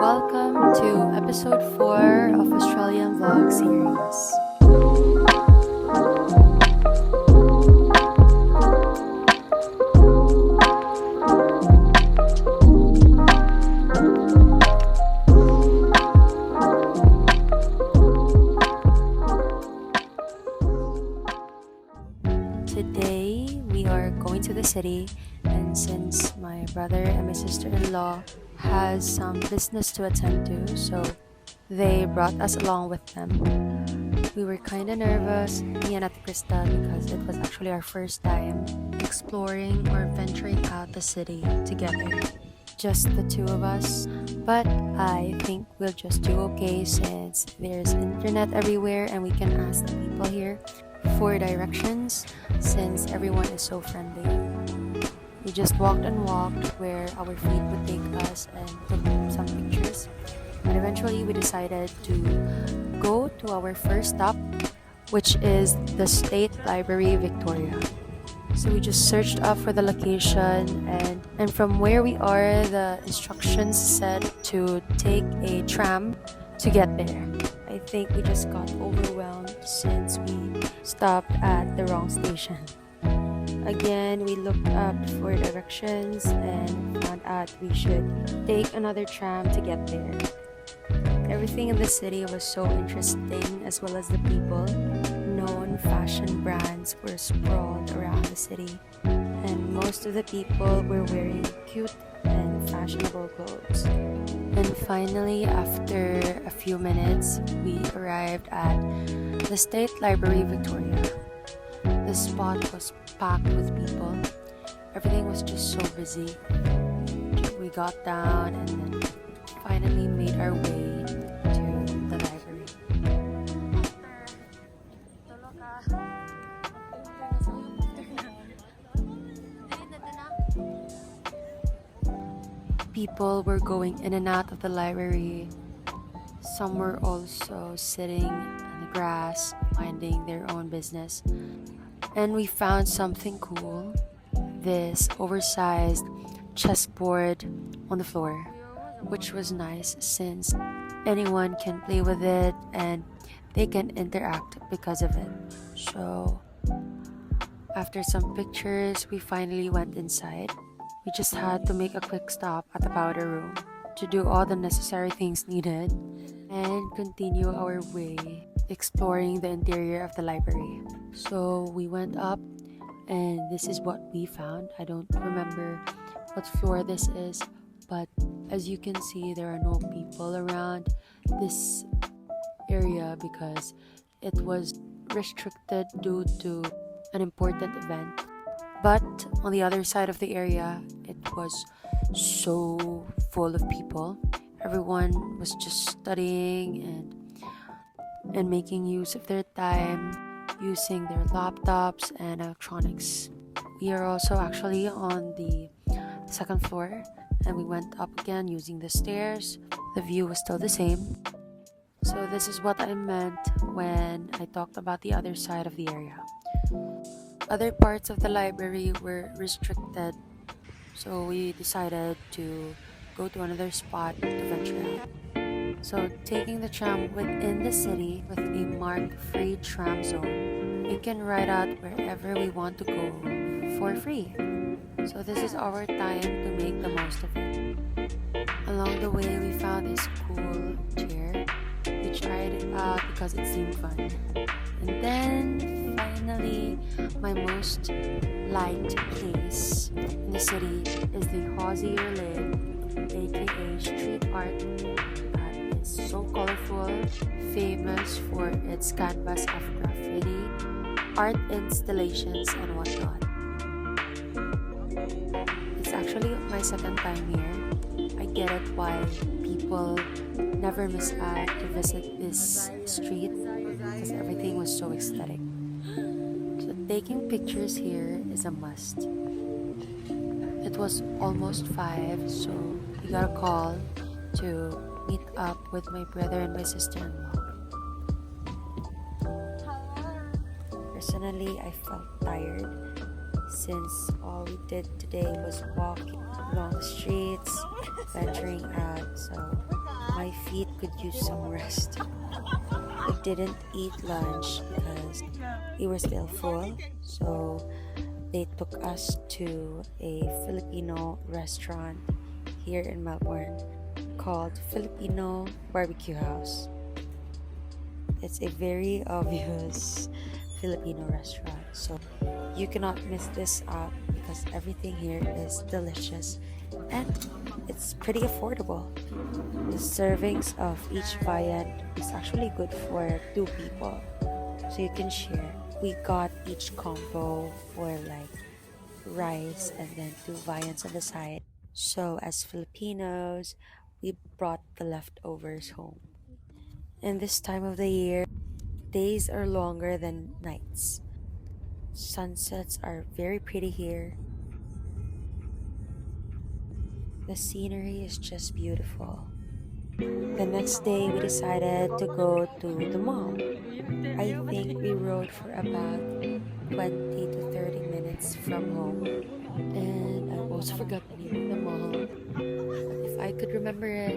Welcome to episode 4 of Australian Vlog series. Today we are going to the city, and since my brother and my sister-in-law has some business to attend to, so they brought us along with them. We were kind of nervous, me and Ate Krista, because it was actually our first time exploring or venturing out the city together. Just the two of us, but I think we'll just do okay since there's internet everywhere and we can ask the people here for directions since everyone is so friendly. We just walked and walked where our feet would take us and took some pictures. But eventually we decided to go to our first stop, which is the State Library Victoria. So we just searched up for the location, and from where we are, the instructions said to take a tram to get there. I think we just got overwhelmed since we stopped at the wrong station. Again, we looked up for directions and found out we should take another tram to get there. Everything in the city was so interesting, as well as the people. Known fashion brands were sprawled around the city, and most of the people were wearing cute and fashionable clothes. And finally, after a few minutes, we arrived at the State Library Victoria. The spot was packed with people. Everything was just so busy. We got down and then finally made our way to the library. People were going in and out of the library. Some were also sitting on the grass, minding their own business. And we found something cool, this oversized chessboard on the floor, which was nice since anyone can play with it and they can interact because of it. So after some pictures, we finally went inside. We just had to make a quick stop at the powder room to do all the necessary things needed and continue our way exploring the interior of the library. So we went up, and this is what we found. I don't remember what floor this is, but as you can see, there are no people around this area because it was restricted due to an important event. But on the other side of the area, it was so full of people. Everyone was just studying and making use of their time, using their laptops and electronics. We are also actually on the second floor, and we went up again using the stairs. The view was still the same. So this is what I meant when I talked about the other side of the area. Other parts of the library were restricted, so we decided to go to another spot to venture out. So taking the tram within the city with a marked free tram zone, we can ride out wherever we want to go for free. So this is our time to make the most of it. Along the way, we found this cool chair. We tried it out because it seemed fun. And then finally, my most liked place in the city is the Hosier Lid, aka street art that is so colorful, famous for its canvas of graffiti, art installations, and whatnot. It's actually my second time here. I get it why people never miss out to visit this street because everything was so aesthetic. So taking pictures here is a must. It was almost 5, so we got a call to meet up with my brother and my sister-in-law. Personally, I felt tired since all we did today was walk along the streets, venturing out. So my feet could use some rest. We didn't eat lunch because we were still full, so they took us to a Filipino restaurant here in Melbourne called Filipino Barbecue House. It's a very obvious Filipino restaurant, so you cannot miss this out because everything here is delicious and it's pretty affordable. The servings of each viand is actually good for 2 people, so you can share. We got each combo for like rice and then 2 viands on the side. So as Filipinos, we brought the leftovers home. And this time of the year, days are longer than nights. Sunsets are very pretty here. The scenery is just beautiful. The next day, we decided to go to the mall. I think we rode for about 20 to 30 minutes from home. And I also forgot the name of the mall. But if I could remember it,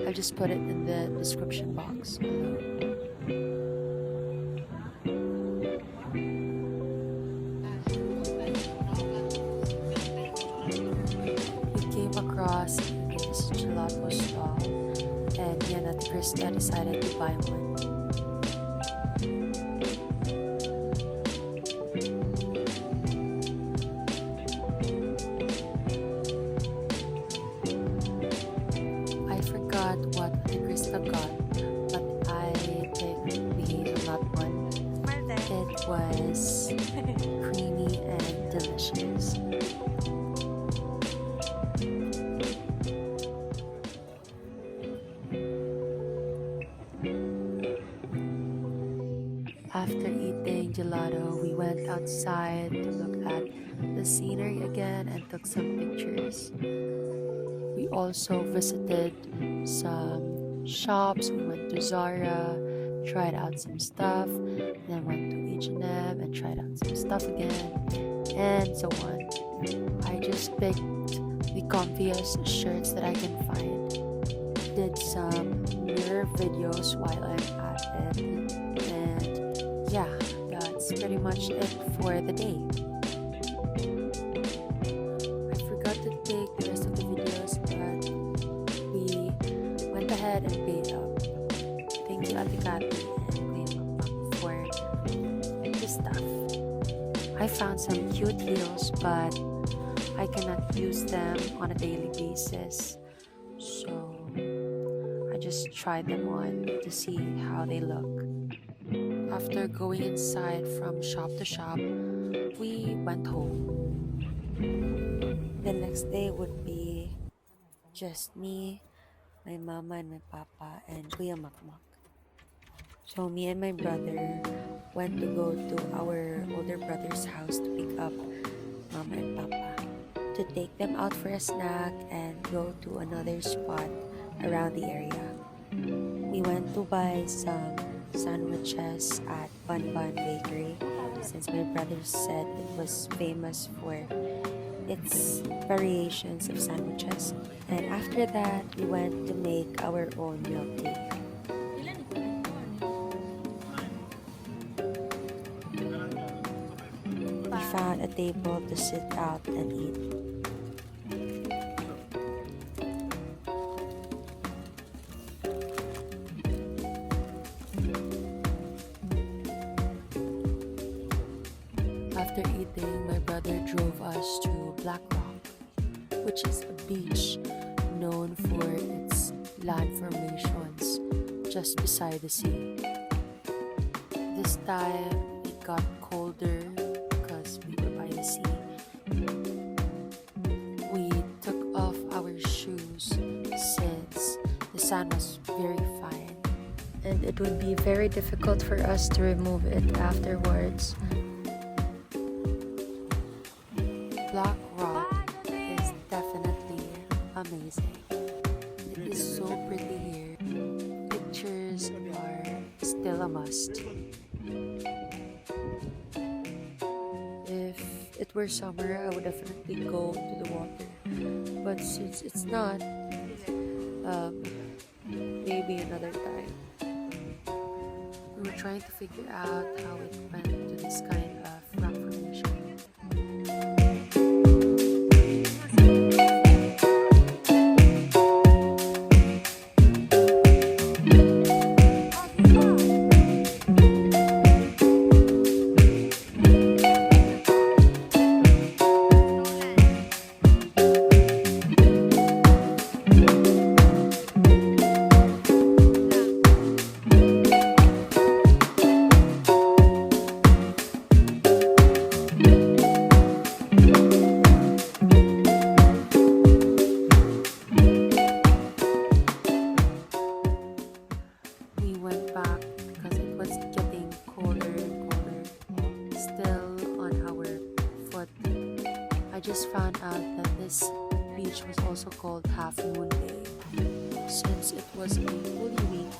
I'll just put it in the description box below. We came across this gelato stall, and Yan at Krista decided to buy one. I forgot what Krista got, but I picked the hazelnut one. It was creamy and delicious. After eating gelato, we went outside to look at the scenery again and took some pictures. We also visited some shops. We went to Zara, tried out some stuff, then went to H&M and tried out some stuff again, and so on. I just picked the comfiest shirts that I can find. Did some mirror videos while I'm at it, and yeah, that's pretty much it for the day. I forgot to take the rest of the videos, but we went ahead and paid up. Thank you, Ate Kathy and Kuya for the stuff. I found some cute heels, but I cannot use them on a daily basis, so I just tried them on to see how they look. After going inside from shop to shop, we went home. The next day would be just me, my mama and my papa, and Kuya Makmak. So me and my brother went to go to our older brother's house to pick up mama and papa, to take them out for a snack and go to another spot around the area. We went to buy some sandwiches at Bun Bun Bakery since my brother said it was famous for its variations of sandwiches. And after that, we went to make our own milk tea. We found a table to sit out and eat. After eating, my brother drove us to Black Rock, which is a beach known for its land formations just beside the sea. This time, it got colder because we were by the sea. We took off our shoes since the sand was very fine, and it would be very difficult for us to remove it afterwards. Black Rock is definitely amazing. It is so pretty here. Pictures are still a must. If it were summer, I would definitely go to the water. But since it's not, maybe another time. We were trying to figure out how it went to this kind of rock formation. We went back because it was getting colder and colder, still on our foot. I just found out that this beach was also called Half Moon Day. Since it was a Holy Week,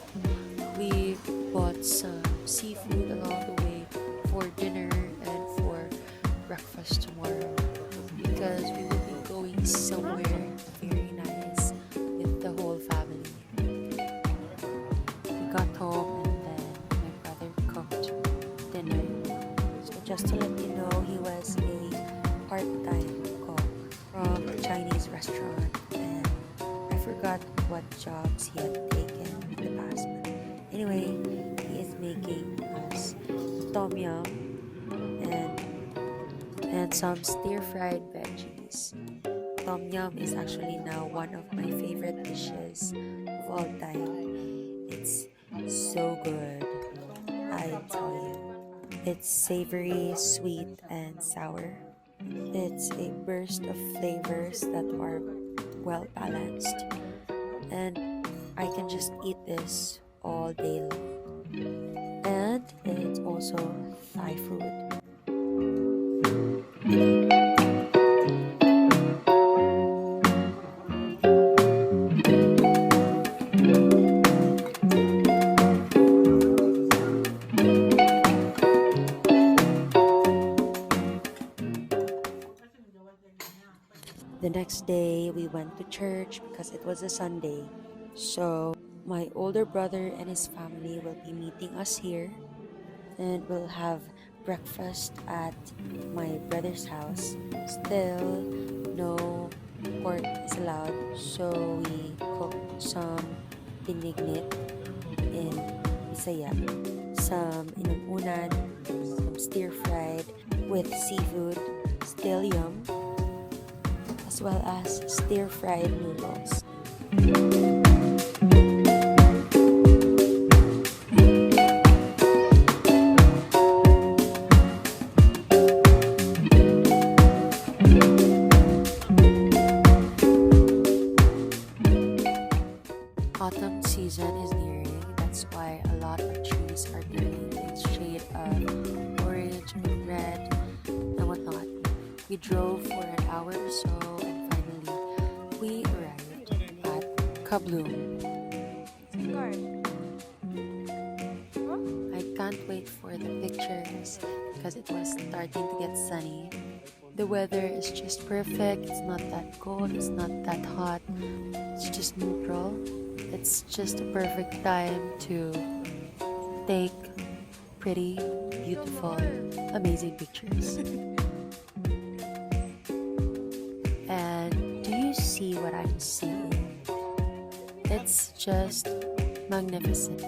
we bought some seafood along the way for dinner and for breakfast tomorrow because we will be going somewhere very nice with the whole family. We got home and then my brother cooked dinner. So just to let you know, he was a part-time cook from a Chinese restaurant, and I forgot what jobs he had taken in the past. Anyway, he is making us tom yum and some stir-fried veggies. Tom yum is actually now one of my favorite dishes of all time. It's so good, I tell you. It's savory, sweet, and sour. It's a burst of flavors that are well balanced, and I can just eat this all day long. And it's also Thai food. The next day, we went to church because it was a Sunday. So, my older brother and his family will be meeting us here, and we'll have breakfast at my brother's house. Still, no pork is allowed, so we cooked some pinignit in Bisaya, some inuunan, some stir-fried with seafood, still yum, as well as stir-fried noodles. Autumn season is nearing, that's why a lot of trees are turning a shade of orange and red and whatnot. We drove for an hour or so and finally we arrived at KaBloom. I can't wait for the pictures because it was starting to get sunny. The weather is just perfect. It's not that cold, it's not that hot, it's just neutral. It's just a perfect time to take pretty, beautiful, amazing pictures. And do you see what I'm seeing? It's just magnificent.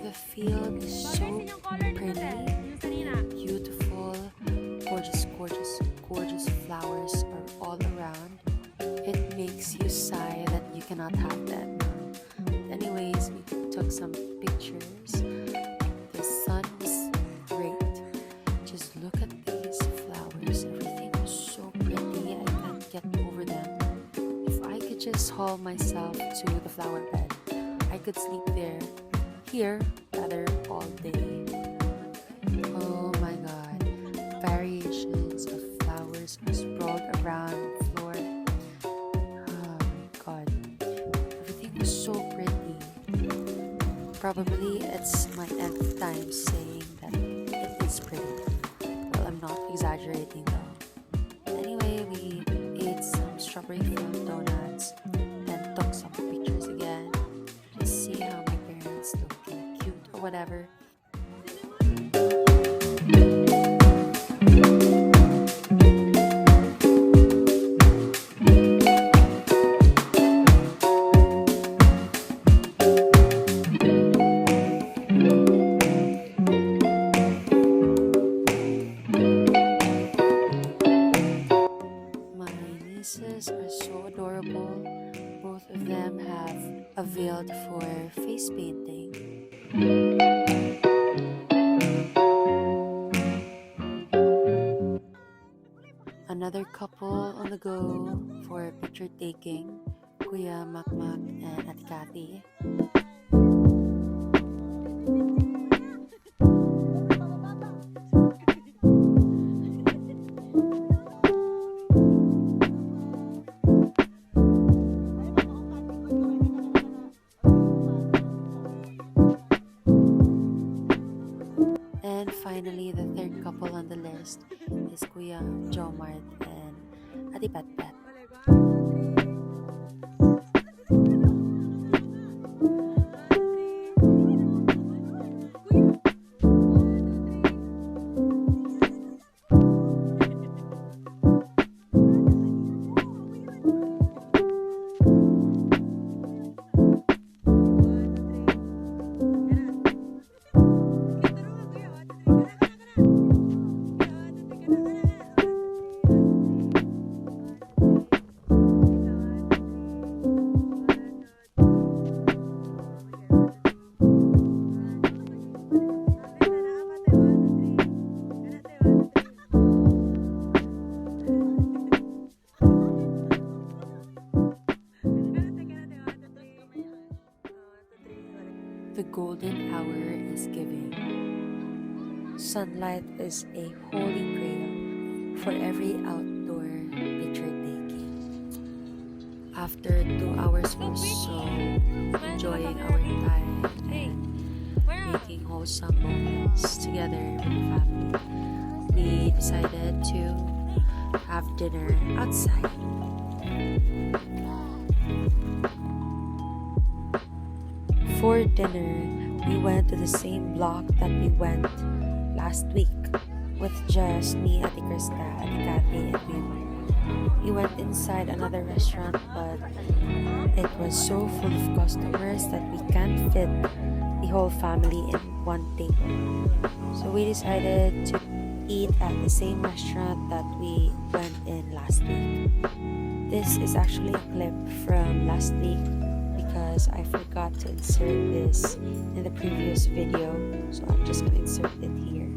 The field is so pretty, beautiful, gorgeous, gorgeous, gorgeous flowers are all around. It makes you sigh that you cannot have them. Anyways, we took some pictures. The sun was great. Just look at these flowers. Everything was so pretty. I can't get over them. If I could just haul myself to the flower bed, I could sleep here, rather, all day. Oh my god. Variations of flowers are sprawled around the floor. Oh my god. Everything was so pretty. Probably it's my nth time saying that it is pretty. Well, I'm not exaggerating though. Anyway, we ate some strawberry filled donuts and took some pictures again. Just see whatever. My nieces are so adorable. Both of them have availed for face painting. Another couple on the go for picture taking, Kuya Makmak and Ate Kathy. And finally, the third couple on the list is Kuya Jomart and Ate Patpat. The golden hour is giving. Sunlight is a holy grail for every outdoor picture taking. After 2 hours or so, enjoying our time and making wholesome moments together with the family, we decided to have dinner outside. For dinner, we went to the same block that we went last week with just me, Ate Krista, Ate Kathy, and Kuya. We went inside another restaurant, but it was so full of customers that we can't fit the whole family in one table. So we decided to eat at the same restaurant that we went in last week. This is actually a clip from last week because I forgot to insert this in the previous video, so I'm just gonna insert it here.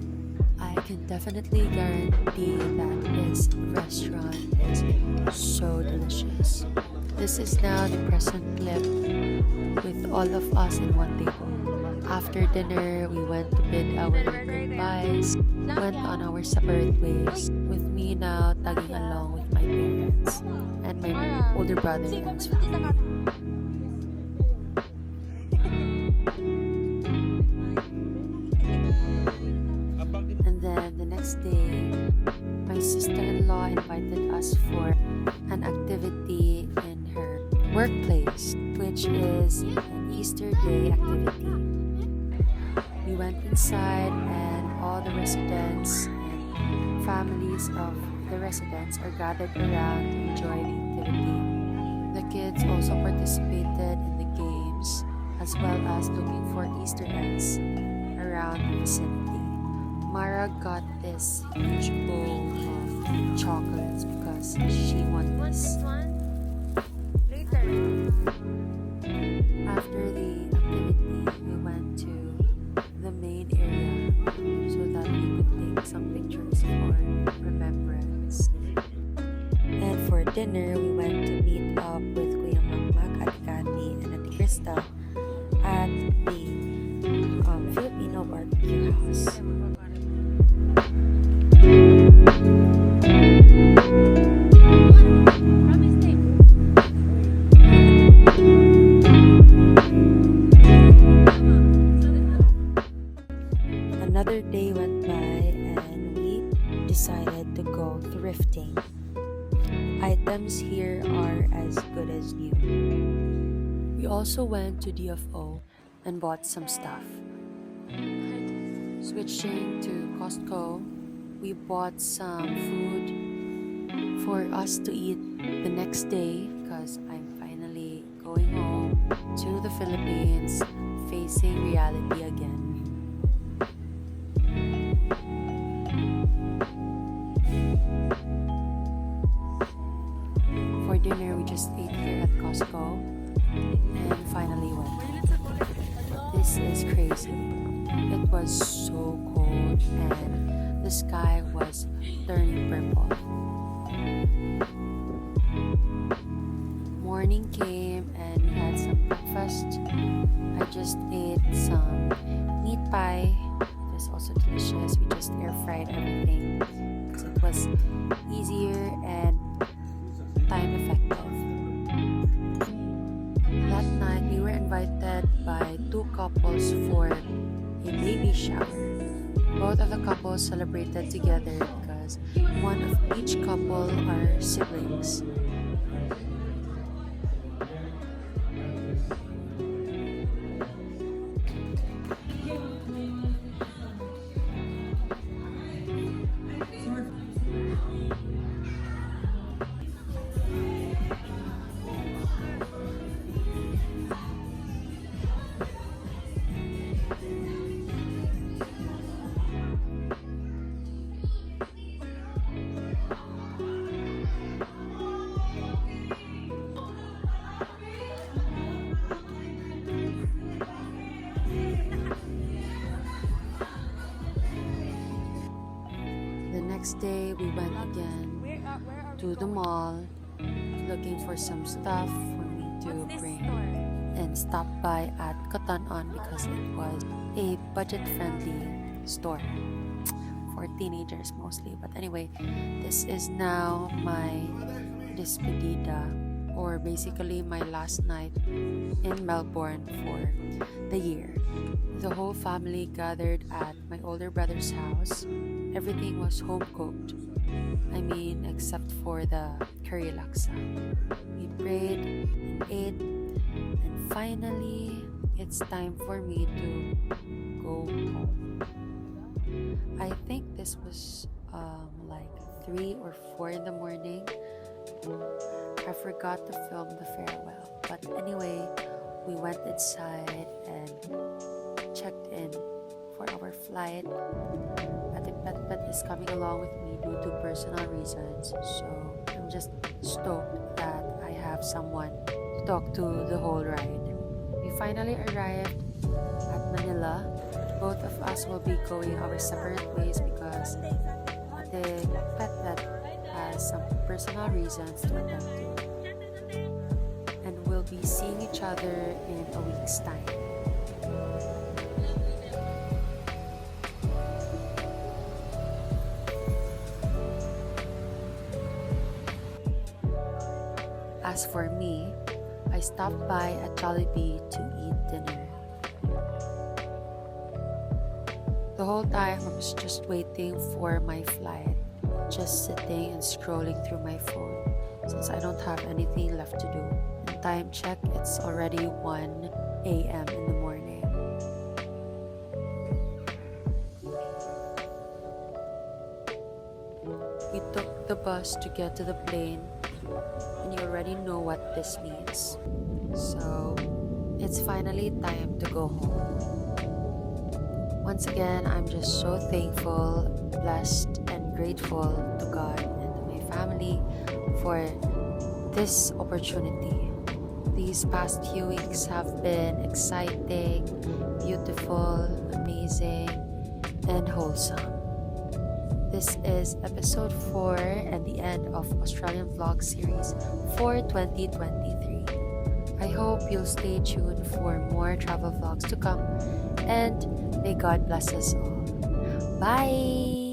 I can definitely guarantee that this restaurant is so delicious. This is now the present clip with all of us in one table. After dinner, we went to bid our goodbyes, went on our separate ways, with me now tagging along with my parents and my older brother and his family. And then the next day, my sister-in-law invited us for an activity in her workplace, which is an Easter Day activity. We went inside and all the residents and families of the residents are gathered around to enjoy the activity. The kids also participated in the games as well as looking for Easter eggs around the vicinity. Mara got this huge bowl of chocolates because she wanted this. After the activity, we went to the main area so that we could take some pictures for remembrance. And for dinner, we went to meet up with Kuya Makmak, Ate Kathy, and Ate Krista at the Filipino barbecue house. Another day went by and we decided to go thrifting. Items here are as good as new. We also went to DFO and bought some stuff. Switching to Costco, we bought some food for us to eat the next day because I'm finally going home to the Philippines, facing reality again. For dinner, we just ate here at Costco and finally went. This is crazy. It was so cold and the sky was turning purple. Morning came and we had some breakfast. I just ate some meat pie. It was also delicious. We just air fried everything because it was easier and time effective. That night we were invited by 2 couples for a baby shower. Both of the couples celebrated together because one of each couple are siblings. The next day we went again to the mall looking for some stuff for me to bring and stopped by at Kotanon because it was a budget-friendly store for teenagers mostly. But anyway, this is now my despedida, or basically my last night in Melbourne for the year. The whole family gathered at my older brother's house. Everything was home cooked. I mean, except for the curry laksa. We prayed and ate, and finally, it's time for me to go home. I think this was like 3 or 4 in the morning. I forgot to film the farewell. But anyway, we went inside and checked in for our flight. Ate Pet is coming along with me due to personal reasons, so I'm just stoked that I have someone to talk to the whole ride. We finally arrived at Manila. Both of us will be going our separate ways because Ate Pet has some personal reasons to attend to, and we'll be seeing each other in a week's time. As for me, I stopped by at Jollibee to eat dinner. The whole time I was just waiting for my flight, just sitting and scrolling through my phone since I don't have anything left to do. And time check, it's already 1 a.m. in the morning. We took the bus to get to the plane, and you already know what this means. So, it's finally time to go home. Once again, I'm just so thankful, blessed, and grateful to God and to my family for this opportunity. These past few weeks have been exciting, beautiful, amazing, and wholesome. This is episode 4 and the end of Australian Vlog series for 2023. I hope you'll stay tuned for more travel vlogs to come, and may God bless us all. Bye!